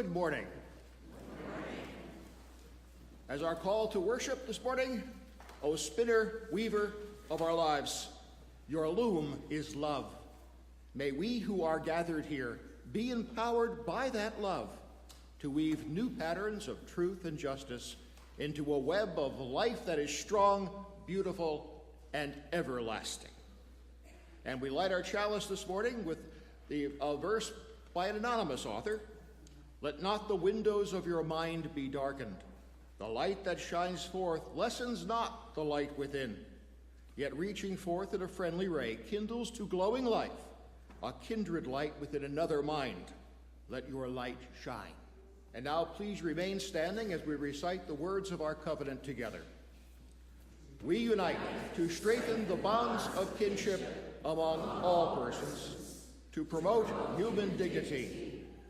Good morning. As our call to worship this morning, O spinner, weaver of our lives, your loom is love. May we who are gathered here be empowered by that love to weave new patterns of truth and justice into a web of life that is strong, beautiful, and everlasting. And we light our chalice this morning with a verse by an anonymous author. Let not the windows of your mind be darkened. The light that shines forth lessens not the light within, yet reaching forth in a friendly ray kindles to glowing life a kindred light within another mind. Let your light shine. And now please remain standing as we recite the words of our covenant together. We unite to strengthen the bonds of kinship among all persons, to promote human dignity,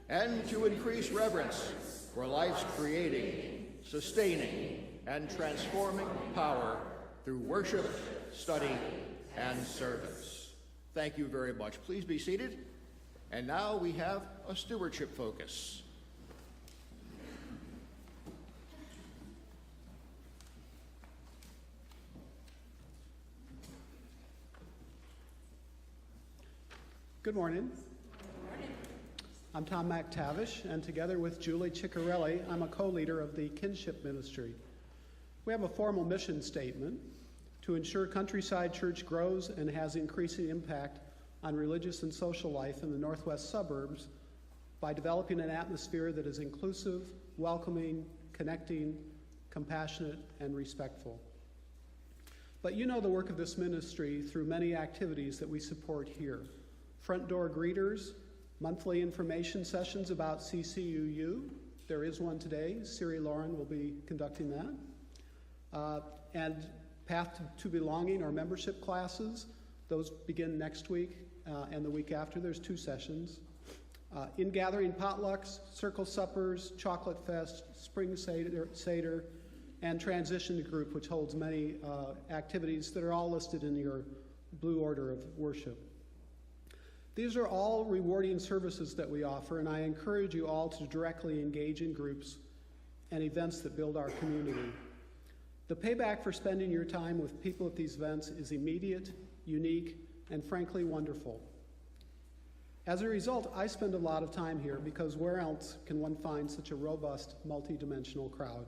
and to increase reverence for life's creating, sustaining, and transforming power through worship, study, and service. Thank you very much. Please be seated. And now we have a stewardship focus. Good morning. I'm Tom McTavish, and together with Julie Ciccarelli, I'm a co-leader of the Kinship Ministry. We have a formal mission statement to ensure Countryside Church grows and has increasing impact on religious and social life in the northwest suburbs by developing an atmosphere that is inclusive, welcoming, connecting, compassionate, and respectful. But you know the work of this ministry through many activities that we support here. Front door greeters, monthly information sessions about CCUU. There is one today. Siri Lauren will be conducting that. And Path to Belonging, or membership classes. Those begin next week and the week after. There's 2 sessions. In-gathering potlucks, circle suppers, chocolate fest, spring seder, and transition group, which holds many activities that are all listed in your blue order of worship. These are all rewarding services that we offer, and I encourage you all to directly engage in groups and events that build our community. The payback for spending your time with people at these events is immediate, unique, and frankly wonderful. As a result, I spend a lot of time here because where else can one find such a robust, multi-dimensional crowd?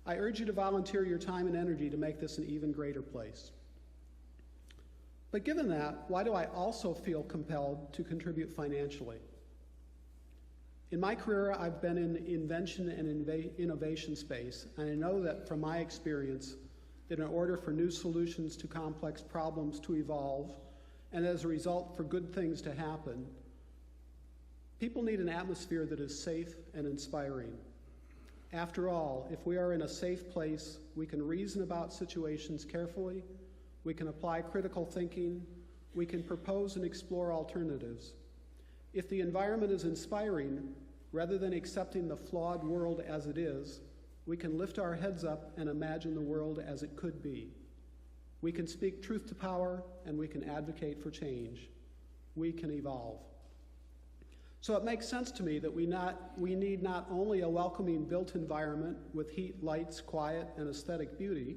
I urge you to volunteer your time and energy to make this an even greater place. But given that, why do I also feel compelled to contribute financially? In my career, I've been in invention and innovation space, and I know that from my experience that in order for new solutions to complex problems to evolve, and as a result for good things to happen, people need an atmosphere that is safe and inspiring. After all, if we are in a safe place, we can reason about situations carefully, we can apply critical thinking, we can propose and explore alternatives. If the environment is inspiring, rather than accepting the flawed world as it is, we can lift our heads up and imagine the world as it could be. We can speak truth to power, and we can advocate for change. We can evolve. So it makes sense to me that we need not only a welcoming built environment with heat, lights, quiet, and aesthetic beauty,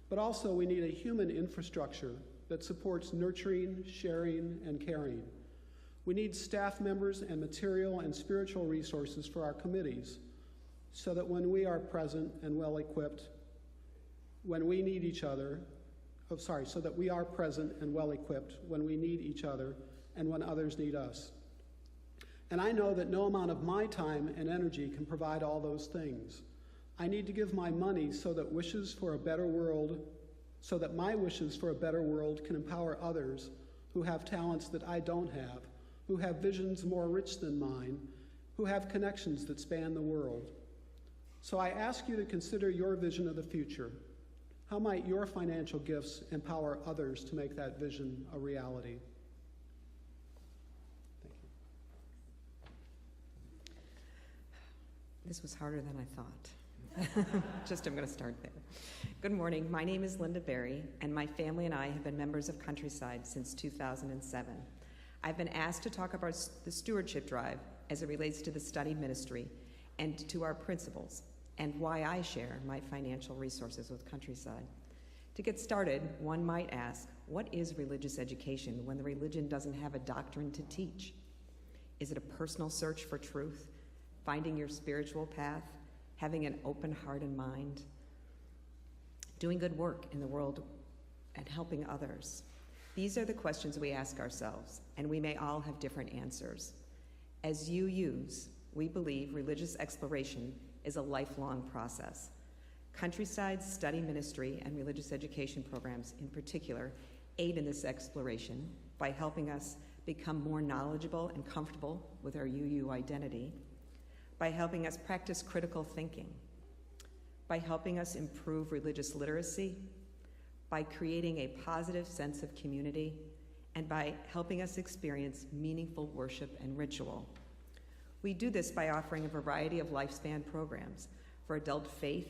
but also we need a human infrastructure that supports nurturing, sharing, and caring. We need staff members and material and spiritual resources for our committees so that when we are present and well-equipped, when we need each other, so that we are present and well-equipped when we need each other and when others need us. And I know that no amount of my time and energy can provide all those things. I need to give my money so that my wishes for a better world can empower others who have talents that I don't have, who have visions more rich than mine, who have connections that span the world. So I ask you to consider your vision of the future. How might your financial gifts empower others to make that vision a reality? Thank you. This was harder than I thought. I'm going to start there. Good morning. My name is Linda Berry, and my family and I have been members of Countryside since 2007. I've been asked to talk about the stewardship drive as it relates to the study ministry and to our principles, and why I share my financial resources with Countryside. To get started, one might ask, what is religious education when the religion doesn't have a doctrine to teach? Is it a personal search for truth, finding your spiritual path, having an open heart and mind, doing good work in the world, and helping others? These are the questions we ask ourselves, and we may all have different answers. As UUs, we believe religious exploration is a lifelong process. Countryside's study ministry and religious education programs in particular aid in this exploration by helping us become more knowledgeable and comfortable with our UU identity, by helping us practice critical thinking, by helping us improve religious literacy, by creating a positive sense of community, and by helping us experience meaningful worship and ritual. We do this by offering a variety of lifespan programs for adult faith,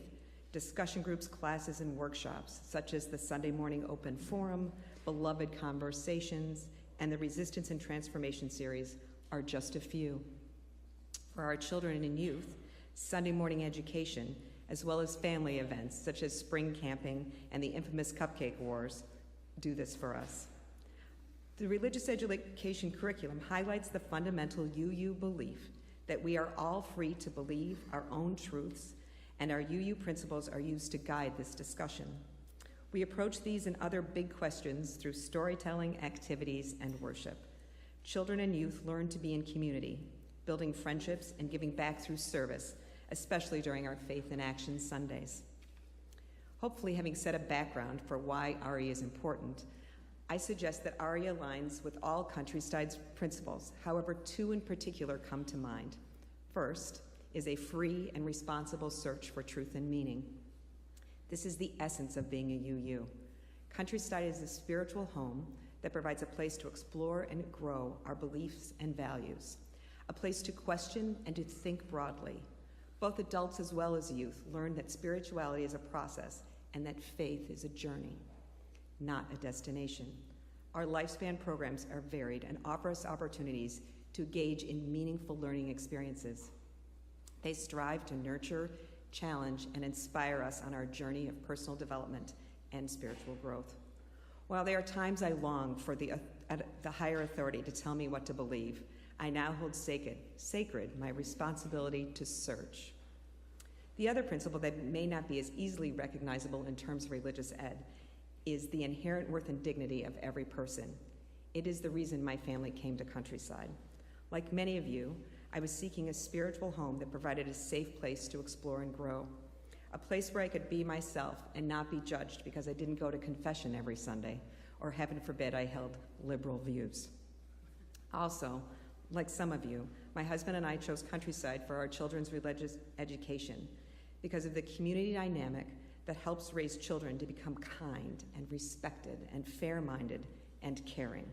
discussion groups, classes, and workshops, such as the Sunday Morning Open Forum, Beloved Conversations, and the Resistance and Transformation series are just a few. For our children and youth, Sunday morning education, as well as family events such as spring camping and the infamous Cupcake Wars, do this for us. The religious education curriculum highlights the fundamental UU belief that we are all free to believe our own truths, and our UU principles are used to guide this discussion. We approach these and other big questions through storytelling, activities, and worship. Children and youth learn to be in community, building friendships and giving back through service, especially during our Faith in Action Sundays. Hopefully, having set a background for why ARIA is important, I suggest that ARIA aligns with all Countryside's principles. However, two in particular come to mind. First is a free and responsible search for truth and meaning. This is the essence of being a UU. Countryside is a spiritual home that provides a place to explore and grow our beliefs and values, a place to question and to think broadly. Both adults as well as youth learn that spirituality is a process and that faith is a journey, not a destination. Our lifespan programs are varied and offer us opportunities to engage in meaningful learning experiences. They strive to nurture, challenge, and inspire us on our journey of personal development and spiritual growth. While there are times I long for the higher authority to tell me what to believe, I now hold sacred my responsibility to search. The other principle that may not be as easily recognizable in terms of religious ed is the inherent worth and dignity of every person. It is the reason my family came to Countryside. Like many of you, I was seeking a spiritual home that provided a safe place to explore and grow, a place where I could be myself and not be judged because I didn't go to confession every Sunday, or heaven forbid I held liberal views. Also, like some of you, my husband and I chose Countryside for our children's religious education because of the community dynamic that helps raise children to become kind and respected and fair-minded and caring,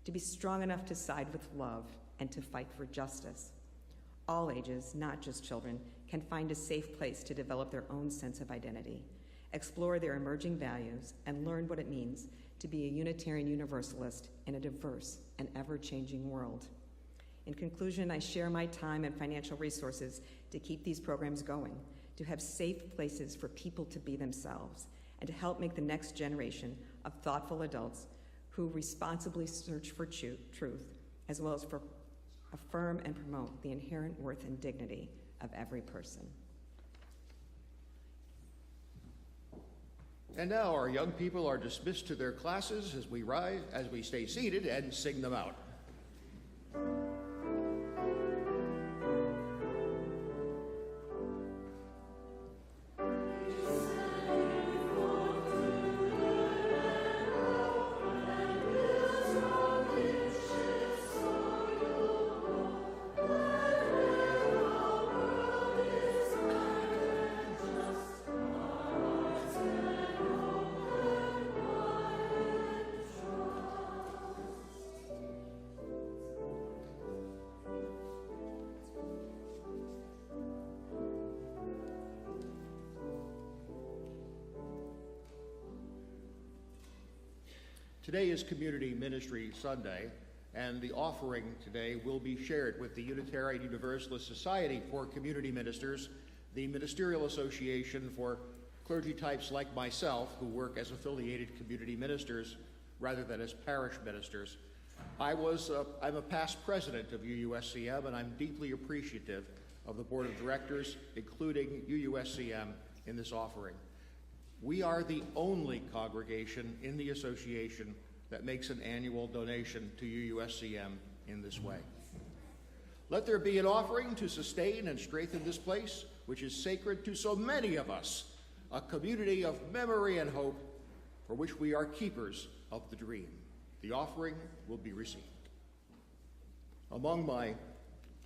to be strong enough to side with love and to fight for justice. All ages, not just children, can find a safe place to develop their own sense of identity, explore their emerging values, and learn what it means to be a Unitarian Universalist in a diverse and ever-changing world. In conclusion, I share my time and financial resources to keep these programs going, to have safe places for people to be themselves, and to help make the next generation of thoughtful adults who responsibly search for truth, as well as for affirm and promote the inherent worth and dignity of every person. And now our young people are dismissed to their classes as we stay seated and sing them out. Today is Community Ministry Sunday, and the offering today will be shared with the Unitarian Universalist Society for Community Ministers, the Ministerial Association for clergy types like myself who work as affiliated community ministers rather than as parish ministers. I'm a past president of UUSCM, and I'm deeply appreciative of the board of directors, including UUSCM, in this offering. We are the only congregation in the association that makes an annual donation to UUSCM in this way. Let there be an offering to sustain and strengthen this place, which is sacred to so many of us, a community of memory and hope for which we are keepers of the dream. The offering will be received. Among my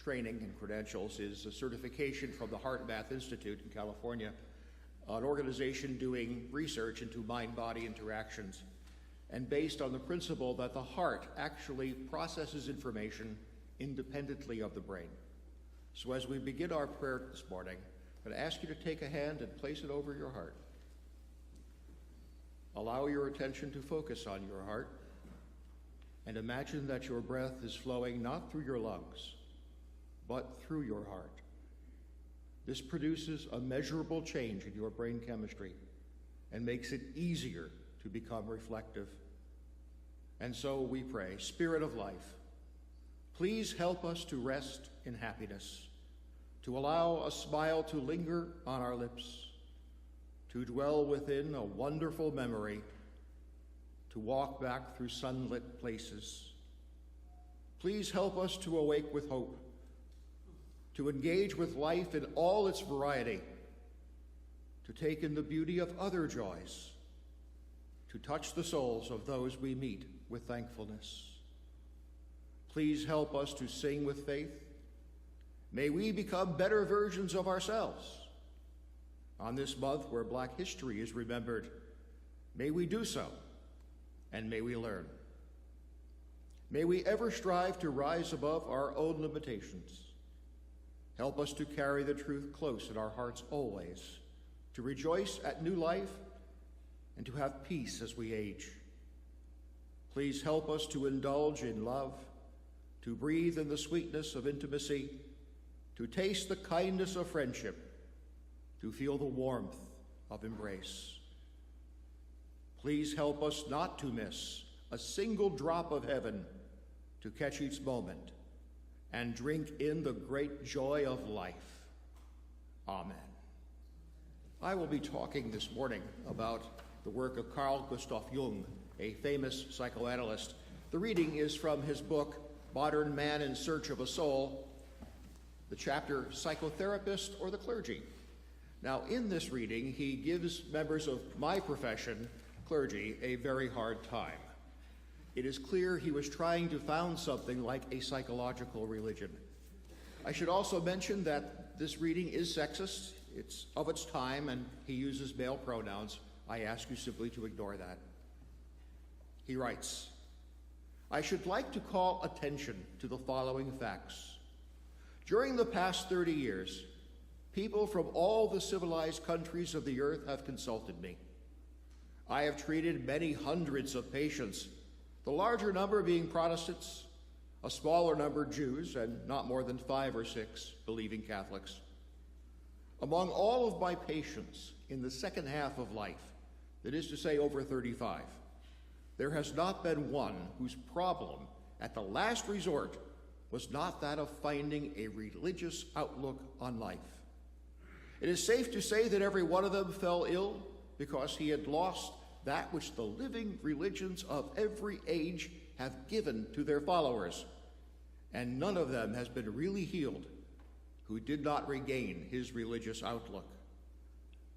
training and credentials is a certification from the Heart Math Institute in California, an organization doing research into mind-body interactions, and based on the principle that the heart actually processes information independently of the brain. So as we begin our prayer this morning, I'm going to ask you to take a hand and place it over your heart. Allow your attention to focus on your heart, and imagine that your breath is flowing not through your lungs, but through your heart. This produces a measurable change in your brain chemistry and makes it easier to become reflective. And so we pray, Spirit of life, please help us to rest in happiness, to allow a smile to linger on our lips, to dwell within a wonderful memory, to walk back through sunlit places. Please help us to awake with hope, to engage with life in all its variety, to take in the beauty of other joys, to touch the souls of those we meet with thankfulness. Please help us to sing with faith. May we become better versions of ourselves. On this month where Black history is remembered, may we do so, and may we learn. May we ever strive to rise above our own limitations. Help us to carry the truth close in our hearts always, to rejoice at new life, and to have peace as we age. Please help us to indulge in love, to breathe in the sweetness of intimacy, to taste the kindness of friendship, to feel the warmth of embrace. Please help us not to miss a single drop of heaven, to catch each moment and drink in the great joy of life. Amen. I will be talking this morning about the work of Carl Gustav Jung, a famous psychoanalyst. The reading is from his book, Modern Man in Search of a Soul, the chapter, Psychotherapist or the Clergy. Now, in this reading, he gives members of my profession, clergy, a very hard time. It is clear he was trying to found something like a psychological religion. I should also mention that this reading is sexist. It's of its time, and he uses male pronouns. I ask you simply to ignore that. He writes, I should like to call attention to the following facts. During the past 30 years, people from all the civilized countries of the earth have consulted me. I have treated many hundreds of patients, the larger number being Protestants, a smaller number Jews, and not more than 5 or 6 believing Catholics. Among all of my patients in the second half of life, that is to say over 35, there has not been one whose problem at the last resort was not that of finding a religious outlook on life. It is safe to say that every one of them fell ill because he had lost that which the living religions of every age have given to their followers, and none of them has been really healed who did not regain his religious outlook.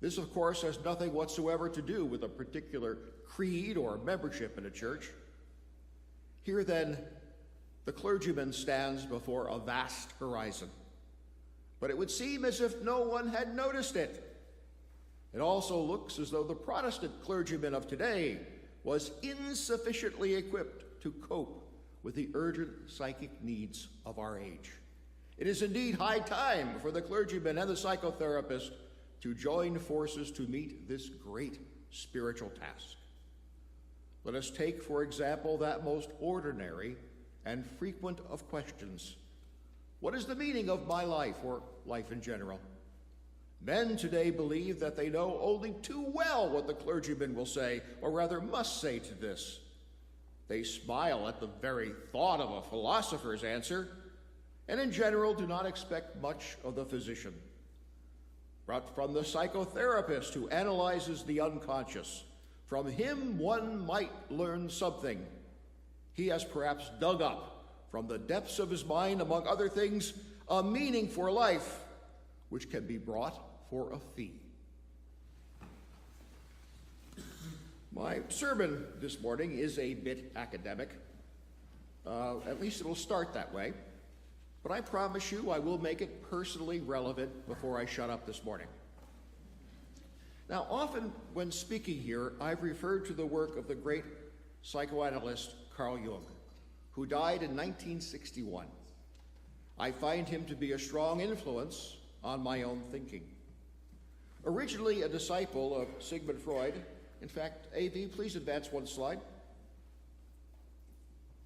This, of course, has nothing whatsoever to do with a particular creed or membership in a church. Here, then, the clergyman stands before a vast horizon, but it would seem as if no one had noticed it. It also looks as though the Protestant clergyman of today was insufficiently equipped to cope with the urgent psychic needs of our age. It is indeed high time for the clergyman and the psychotherapist to join forces to meet this great spiritual task. Let us take, for example, that most ordinary and frequent of questions. What is the meaning of my life, or life in general? Men today believe that they know only too well what the clergyman will say, or rather must say to this. They smile at the very thought of a philosopher's answer, and in general do not expect much of the physician. But from the psychotherapist who analyzes the unconscious, from him one might learn something. He has perhaps dug up from the depths of his mind, among other things, a meaning for life, which can be brought for a fee. My sermon this morning is a bit academic. At least it'll start that way. But I promise you I will make it personally relevant before I shut up this morning. Now, often when speaking here, I've referred to the work of the great psychoanalyst Carl Jung, who died in 1961. I find him to be a strong influence on my own thinking. Originally a disciple of Sigmund Freud, in fact, AV, please advance one slide.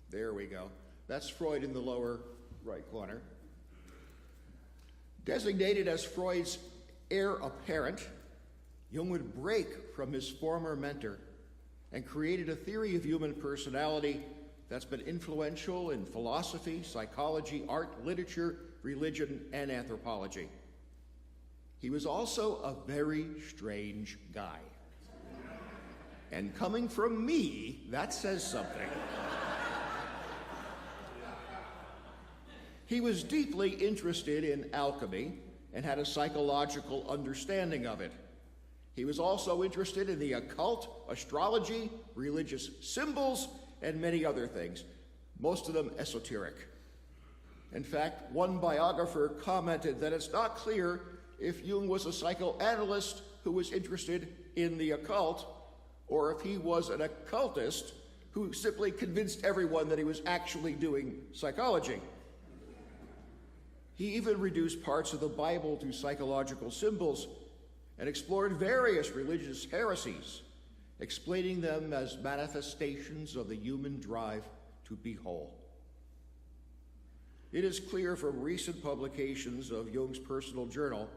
There we go. That's Freud in the lower right corner. Designated as Freud's heir apparent, Jung would break from his former mentor and created a theory of human personality that's been influential in philosophy, psychology, art, literature, religion, and anthropology. He was also a very strange guy. And coming from me, that says something. He was deeply interested in alchemy and had a psychological understanding of it. He was also interested in the occult, astrology, religious symbols, and many other things, most of them esoteric. In fact, one biographer commented that it's not clear if Jung was a psychoanalyst who was interested in the occult, or if he was an occultist who simply convinced everyone that he was actually doing psychology. He even reduced parts of the Bible to psychological symbols and explored various religious heresies, explaining them as manifestations of the human drive to be whole. It is clear from recent publications of Jung's personal journal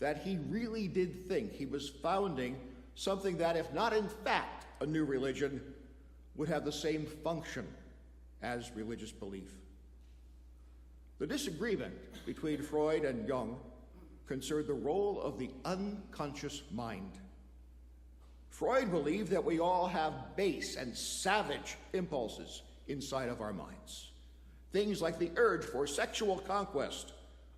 that he really did think he was founding something that, if not in fact a new religion, would have the same function as religious belief. The disagreement between Freud and Jung concerned the role of the unconscious mind. Freud believed that we all have base and savage impulses inside of our minds. Things like the urge for sexual conquest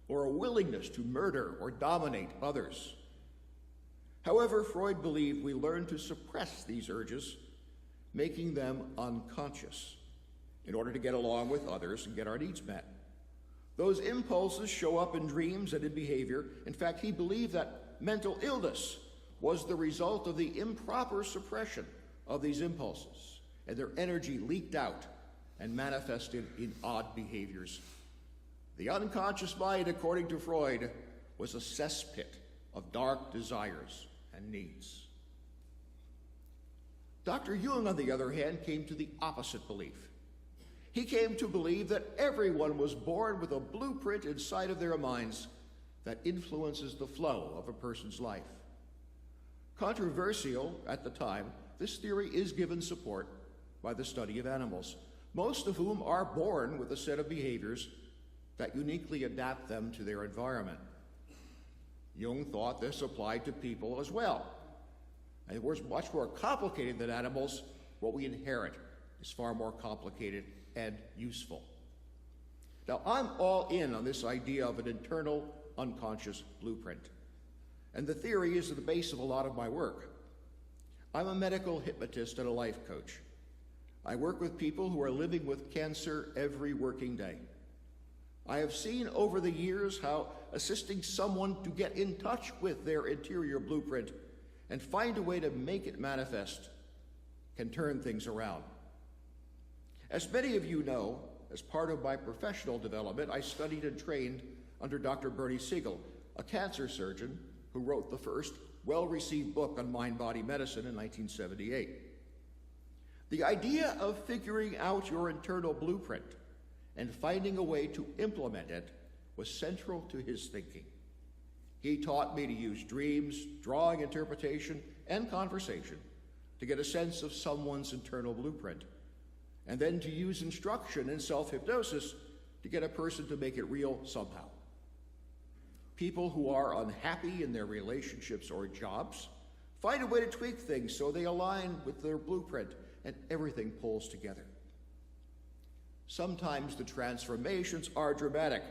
or a willingness to murder or dominate others. However, Freud believed we learn to suppress these urges, making them unconscious in order to get along with others and get our needs met. Those impulses show up in dreams and in behavior. In fact, he believed that mental illness was the result of the improper suppression of these impulses, and their energy leaked out and manifested in odd behaviors. The unconscious mind, according to Freud, was a cesspit of dark desires and needs. Dr. Jung, on the other hand, came to the opposite belief. He came to believe that everyone was born with a blueprint inside of their minds that influences the flow of a person's life. Controversial at the time, this theory is given support by the study of animals, most of whom are born with a set of behaviors that uniquely adapt them to their environment. Jung thought this applied to people as well. And we're much more complicated than animals. What we inherit is far more complicated and useful. Now, I'm all in on this idea of an internal unconscious blueprint. And the theory is at the base of a lot of my work. I'm a medical hypnotist and a life coach. I work with people who are living with cancer every working day. I have seen over the years how assisting someone to get in touch with their interior blueprint and find a way to make it manifest can turn things around. As many of you know, as part of my professional development, I studied and trained under Dr. Bernie Siegel, a cancer surgeon who wrote the first well-received book on mind-body medicine in 1978. The idea of figuring out your internal blueprint and finding a way to implement it was central to his thinking. He taught me to use dreams, drawing interpretation, and conversation to get a sense of someone's internal blueprint, and then to use instruction and self-hypnosis to get a person to make it real somehow. People who are unhappy in their relationships or jobs find a way to tweak things so they align with their blueprint and everything pulls together. Sometimes the transformations are dramatic.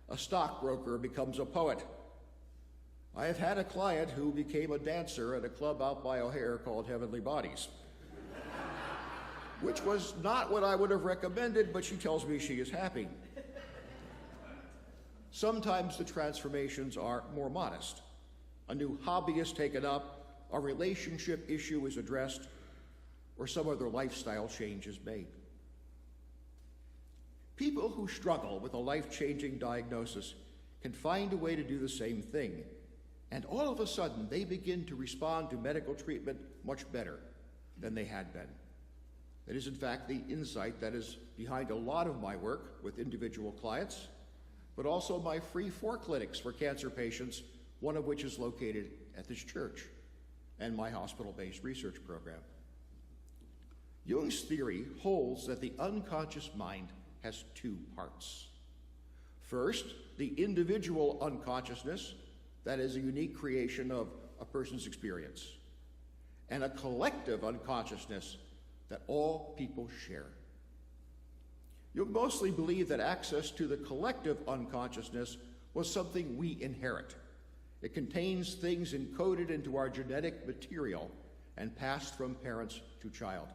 A stockbroker becomes a poet. I have had a client who became a dancer at a club out by O'Hare called Heavenly Bodies, which was not what I would have recommended, but she tells me she is happy. Sometimes the transformations are more modest. A new hobby is taken up, a relationship issue is addressed, or some other lifestyle change is made. People who struggle with a life-changing diagnosis can find a way to do the same thing, and all of a sudden they begin to respond to medical treatment much better than they had been. That is, in fact, the insight that is behind a lot of my work with individual clients, but also my free 4 clinics for cancer patients, one of which is located at this church, and my hospital-based research program. Jung's theory holds that the unconscious mind has 2 parts. First, the individual unconsciousness, that is a unique creation of a person's experience, and a collective unconsciousness that all people share. Jung mostly believed that access to the collective unconsciousness was something we inherit. It contains things encoded into our genetic material and passed from parents to child.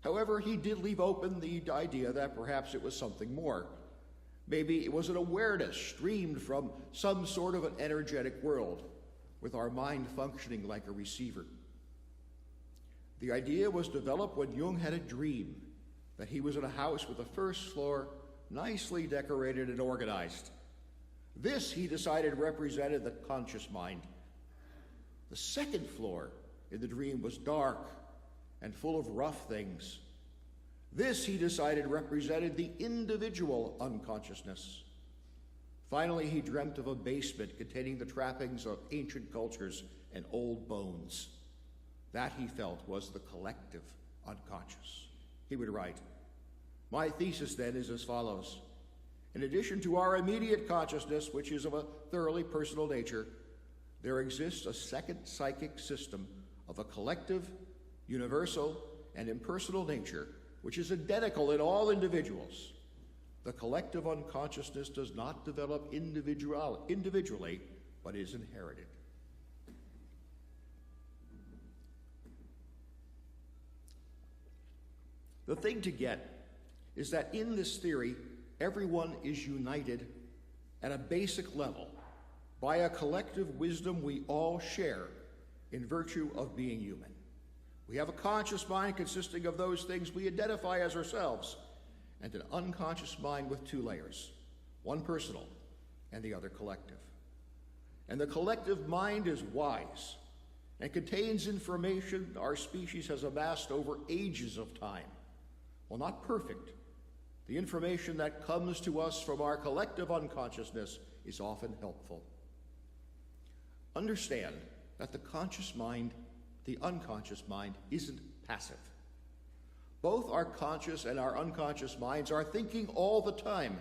However, he did leave open the idea that perhaps it was something more. Maybe it was an awareness streamed from some sort of an energetic world, with our mind functioning like a receiver. The idea was developed when Jung had a dream that he was in a house with the first floor nicely decorated and organized. This, he decided, represented the conscious mind. The second floor in the dream was dark and full of rough things. This, he decided, represented the individual unconsciousness. Finally, he dreamt of a basement containing the trappings of ancient cultures and old bones. That, he felt, was the collective unconscious. He would write, "My thesis, then, is as follows. In addition to our immediate consciousness, which is of a thoroughly personal nature, there exists a second psychic system of a collective, universal, and impersonal nature, which is identical in all individuals. The collective unconsciousness does not develop individually, but is inherited." The thing to get is that in this theory, everyone is united at a basic level by a collective wisdom we all share in virtue of being human. We have a conscious mind consisting of those things we identify as ourselves, and an unconscious mind with 2 layers, one personal and the other collective. And the collective mind is wise and contains information our species has amassed over ages of time. While not perfect, the information that comes to us from our collective unconsciousness is often helpful. Understand that the conscious mind, the unconscious mind, isn't passive. Both our conscious and our unconscious minds are thinking all the time.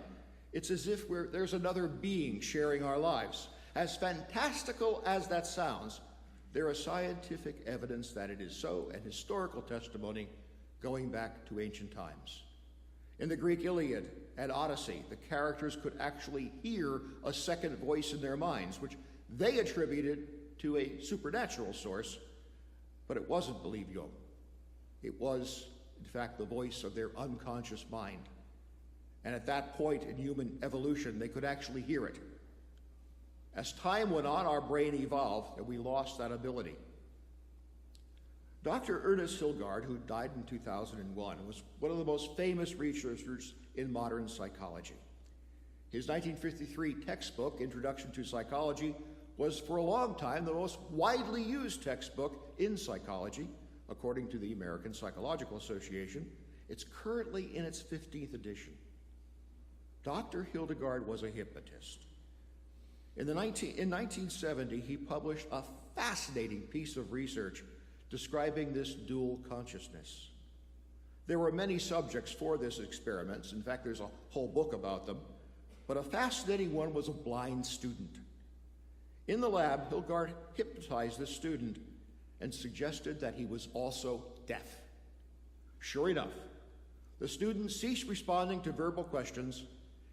It's as if there's another being sharing our lives. As fantastical as that sounds, there is scientific evidence that it is so, and historical testimony going back to ancient times. In the Greek Iliad and Odyssey, the characters could actually hear a second voice in their minds, which they attributed to a supernatural source, but it wasn't, believe Jung. It was, in fact, the voice of their unconscious mind. And at that point in human evolution, they could actually hear it. As time went on, our brain evolved, and we lost that ability. Dr. Ernest Hilgard, who died in 2001, was one of the most famous researchers in modern psychology. His 1953 textbook, Introduction to Psychology, was for a long time the most widely used textbook in psychology, according to the American Psychological Association. It's currently in its 15th edition. Dr. Hildegard was a hypnotist. In 1970, he published a fascinating piece of research describing this dual consciousness. There were many subjects for this experiment. In fact, there's a whole book about them. But a fascinating one was a blind student. In the lab, Hildegard hypnotized this student and suggested that he was also deaf. Sure enough, the student ceased responding to verbal questions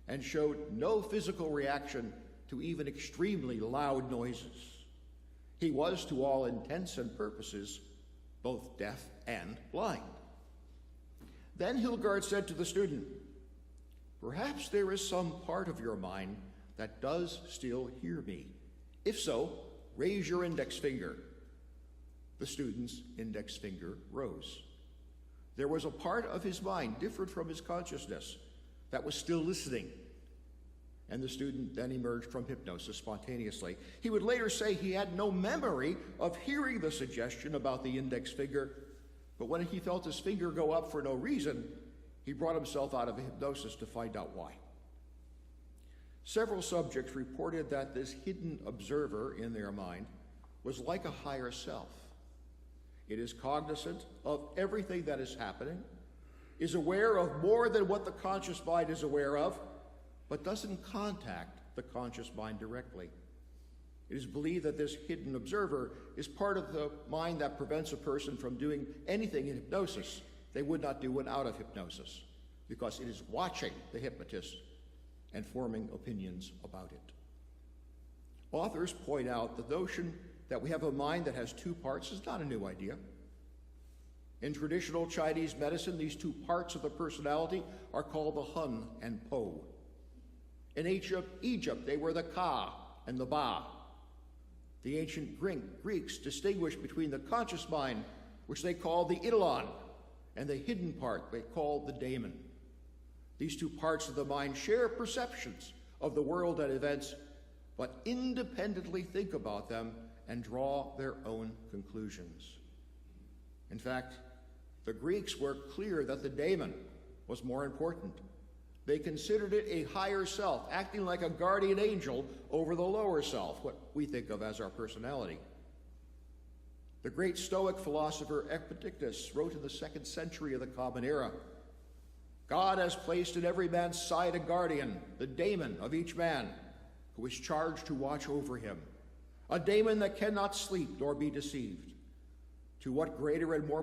and showed no physical reaction to even extremely loud noises. He was, to all intents and purposes, both deaf and blind. Then Hildegard said to the student, "Perhaps there is some part of your mind that does still hear me. If so, raise your index finger." The student's index finger rose. There was a part of his mind different from his consciousness that was still listening. And the student then emerged from hypnosis spontaneously. He would later say he had no memory of hearing the suggestion about the index finger, but when he felt his finger go up for no reason, he brought himself out of hypnosis to find out why. Several subjects reported that this hidden observer in their mind was like a higher self. It is cognizant of everything that is happening, is aware of more than what the conscious mind is aware of, but doesn't contact the conscious mind directly. It is believed that this hidden observer is part of the mind that prevents a person from doing anything in hypnosis they would not do when out of hypnosis, because it is watching the hypnotist and forming opinions about it. Authors point out the notion that we have a mind that has two parts is not a new idea. In traditional Chinese medicine, these two parts of the personality are called the Hun and Po. In Egypt, they were the Ka and the Ba. The ancient Greeks distinguished between the conscious mind, which they called the Eidolon, and the hidden part they called the daemon. These two parts of the mind share perceptions of the world and events, but independently think about them and draw their own conclusions. In fact, the Greeks were clear that the daemon was more important. They considered it a higher self, acting like a guardian angel over the lower self, what we think of as our personality. The great Stoic philosopher Epictetus wrote in the 2nd century of the Common Era, "God has placed in every man's side a guardian, the daemon of each man, who is charged to watch over him, a daemon that cannot sleep nor be deceived. To what greater and more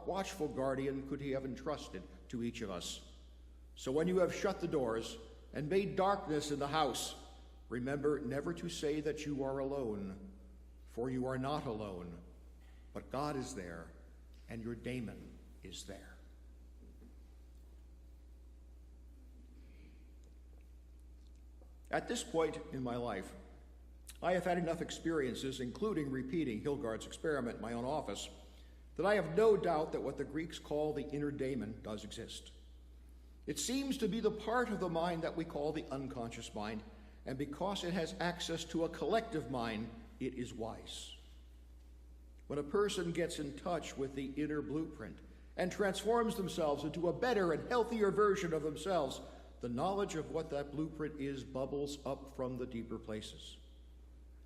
watchful guardian could he have entrusted to each of us? So when you have shut the doors and made darkness in the house, remember never to say that you are alone, for you are not alone, but God is there, and your daemon is there." At this point in my life, I have had enough experiences, including repeating Hildegard's experiment in my own office, that I have no doubt that what the Greeks call the inner daemon does exist. It seems to be the part of the mind that we call the unconscious mind, and because it has access to a collective mind, it is wise. When a person gets in touch with the inner blueprint and transforms themselves into a better and healthier version of themselves, the knowledge of what that blueprint is bubbles up from the deeper places.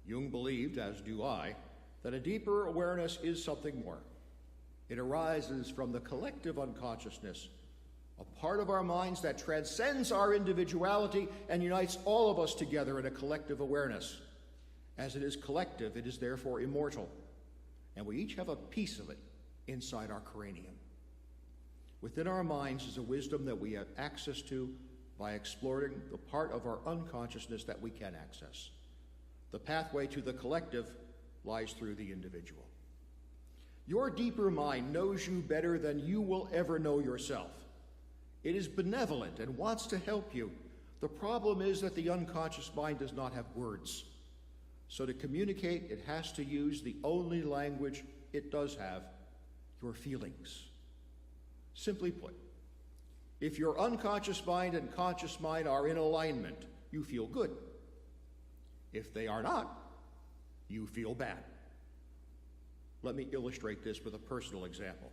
Jung believed, as do I, that a deeper awareness is something more. It arises from the collective unconsciousness, a part of our minds that transcends our individuality and unites all of us together in a collective awareness. As it is collective, it is therefore immortal, and we each have a piece of it inside our cranium. Within our minds is a wisdom that we have access to by exploring the part of our unconsciousness that we can access. The pathway to the collective lies through the individual. Your deeper mind knows you better than you will ever know yourself. It is benevolent and wants to help you. The problem is that the unconscious mind does not have words. So to communicate, it has to use the only language it does have, your feelings. Simply put, if your unconscious mind and conscious mind are in alignment, you feel good. If they are not, you feel bad. Let me illustrate this with a personal example.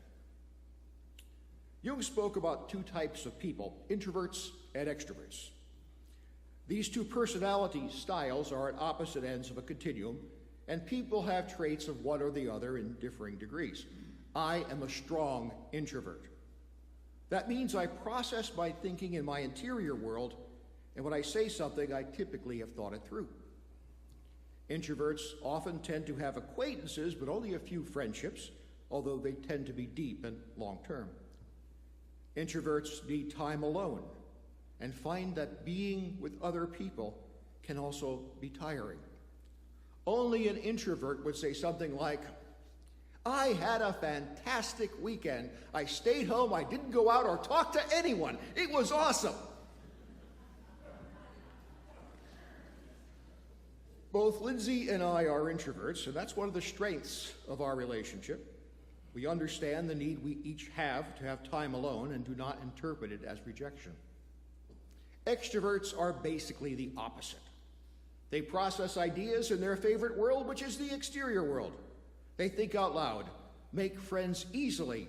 Jung spoke about two types of people, introverts and extroverts. These two personality styles are at opposite ends of a continuum, and people have traits of one or the other in differing degrees. I am a strong introvert. That means I process my thinking in my interior world, and when I say something, I typically have thought it through. Introverts often tend to have acquaintances, but only a few friendships, although they tend to be deep and long-term. Introverts need time alone and find that being with other people can also be tiring. Only an introvert would say something like, I had a fantastic weekend. I stayed home, I didn't go out or talk to anyone. It was awesome. Both Lindsay and I are introverts, and that's one of the strengths of our relationship. We understand the need we each have to have time alone and do not interpret it as rejection. Extroverts are basically the opposite. They process ideas in their favorite world, which is the exterior world. They think out loud, make friends easily,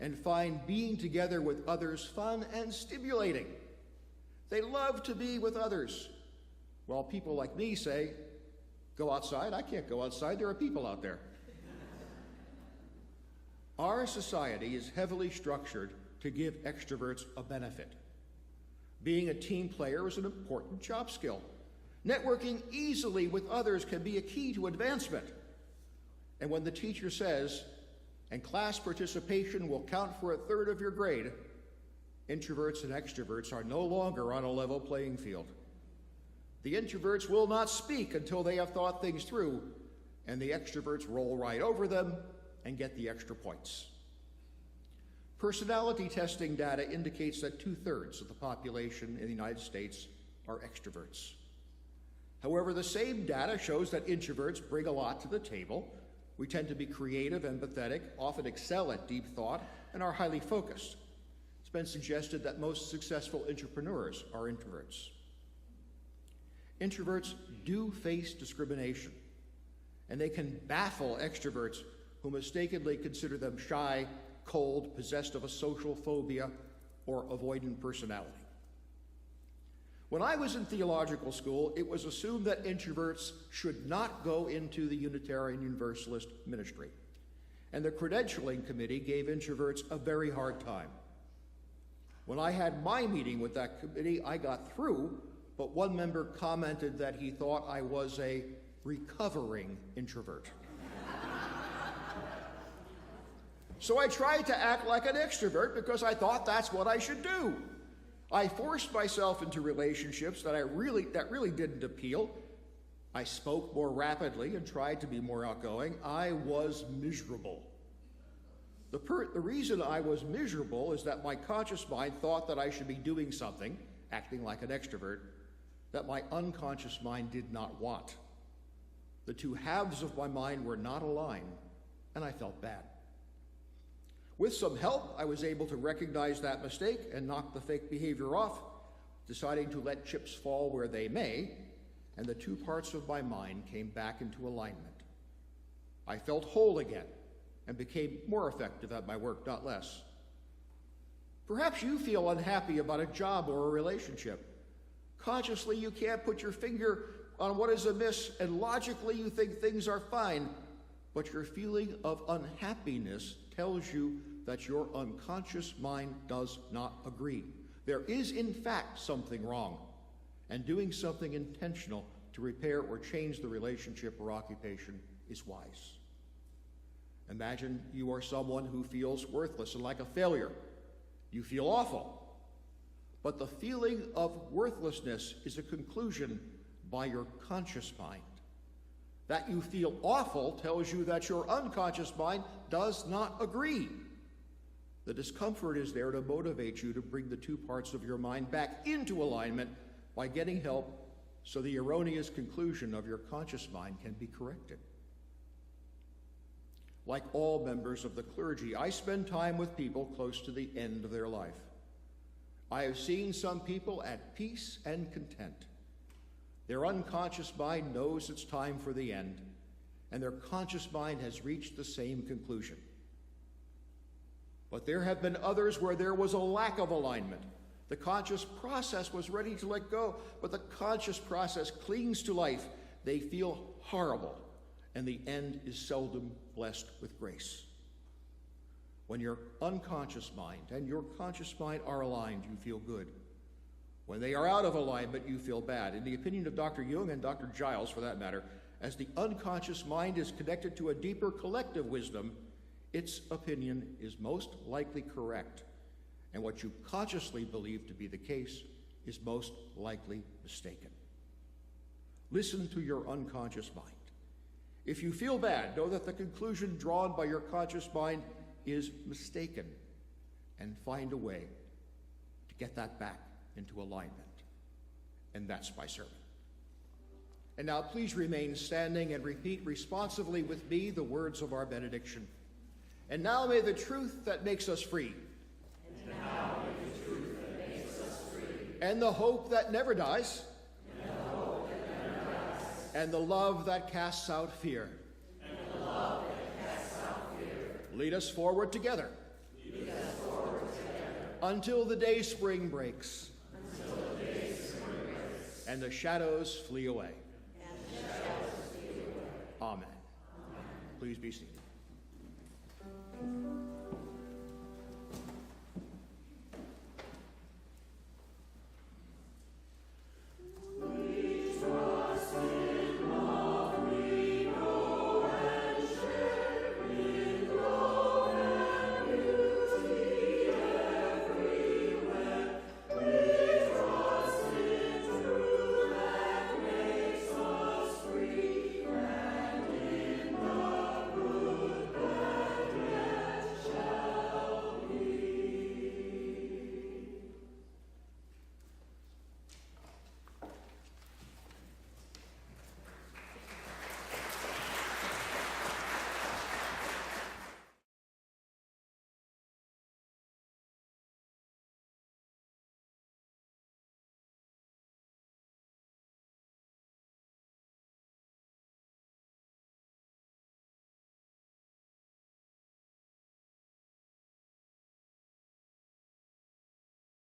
and find being together with others fun and stimulating. They love to be with others, while people like me say, go outside? I can't go outside. There are people out there. Our society is heavily structured to give extroverts a benefit. Being a team player is an important job skill. Networking easily with others can be a key to advancement. And when the teacher says, and class participation will count for a third of your grade, introverts and extroverts are no longer on a level playing field. The introverts will not speak until they have thought things through, and the extroverts roll right over them and get the extra points. Personality testing data indicates that 2/3 of the population in the United States are extroverts. However, the same data shows that introverts bring a lot to the table. We tend to be creative, empathetic, often excel at deep thought, and are highly focused. It's been suggested that most successful entrepreneurs are introverts. Introverts do face discrimination, and they can baffle extroverts who mistakenly consider them shy, cold, possessed of a social phobia, or avoidant personality. When I was in theological school, it was assumed that introverts should not go into the Unitarian Universalist ministry, and the credentialing committee gave introverts a very hard time. When I had my meeting with that committee, I got through, but one member commented that he thought I was a recovering introvert. So I tried to act like an extrovert because I thought that's what I should do. I forced myself into relationships that really didn't appeal. I spoke more rapidly and tried to be more outgoing. I was miserable. The reason I was miserable is that my conscious mind thought that I should be doing something, acting like an extrovert, that my unconscious mind did not want. The two halves of my mind were not aligned, and I felt bad. With some help, I was able to recognize that mistake and knock the fake behavior off, deciding to let chips fall where they may, and the two parts of my mind came back into alignment. I felt whole again and became more effective at my work, not less. Perhaps you feel unhappy about a job or a relationship. Consciously, you can't put your finger on what is amiss, and logically, you think things are fine, but your feeling of unhappiness tells you that your unconscious mind does not agree. There is, in fact, something wrong, and doing something intentional to repair or change the relationship or occupation is wise. Imagine you are someone who feels worthless and like a failure. You feel awful. But the feeling of worthlessness is a conclusion by your conscious mind. That you feel awful tells you that your unconscious mind does not agree. The discomfort is there to motivate you to bring the two parts of your mind back into alignment by getting help so the erroneous conclusion of your conscious mind can be corrected. Like all members of the clergy, I spend time with people close to the end of their life. I have seen some people at peace and content. Their unconscious mind knows it's time for the end, and their conscious mind has reached the same conclusion. But there have been others where there was a lack of alignment, The conscious process was ready to let go, but the conscious process clings to life. They feel horrible, and the end is seldom blessed with grace. When your unconscious mind and your conscious mind are aligned, you feel good. When they are out of alignment, you feel bad. In the opinion of Dr. Jung and Dr. Giles, for that matter, as the unconscious mind is connected to a deeper collective wisdom, its opinion is most likely correct, and what you consciously believe to be the case is most likely mistaken. Listen to your unconscious mind. If you feel bad, know that the conclusion drawn by your conscious mind is mistaken, and find a way to get that back into alignment. And that's my sermon. And now please remain standing and repeat responsively with me the words of our benediction. And now may the truth that makes us free, and now may the truth that makes us free, and the hope that never dies, and the hope that never dies, and the love that casts out fear, and the love that casts out fear, lead us forward together. lead us forward together, Until the day spring breaks, until the day spring breaks, and the shadows flee away. and the shadows flee away. Amen. Please be seated.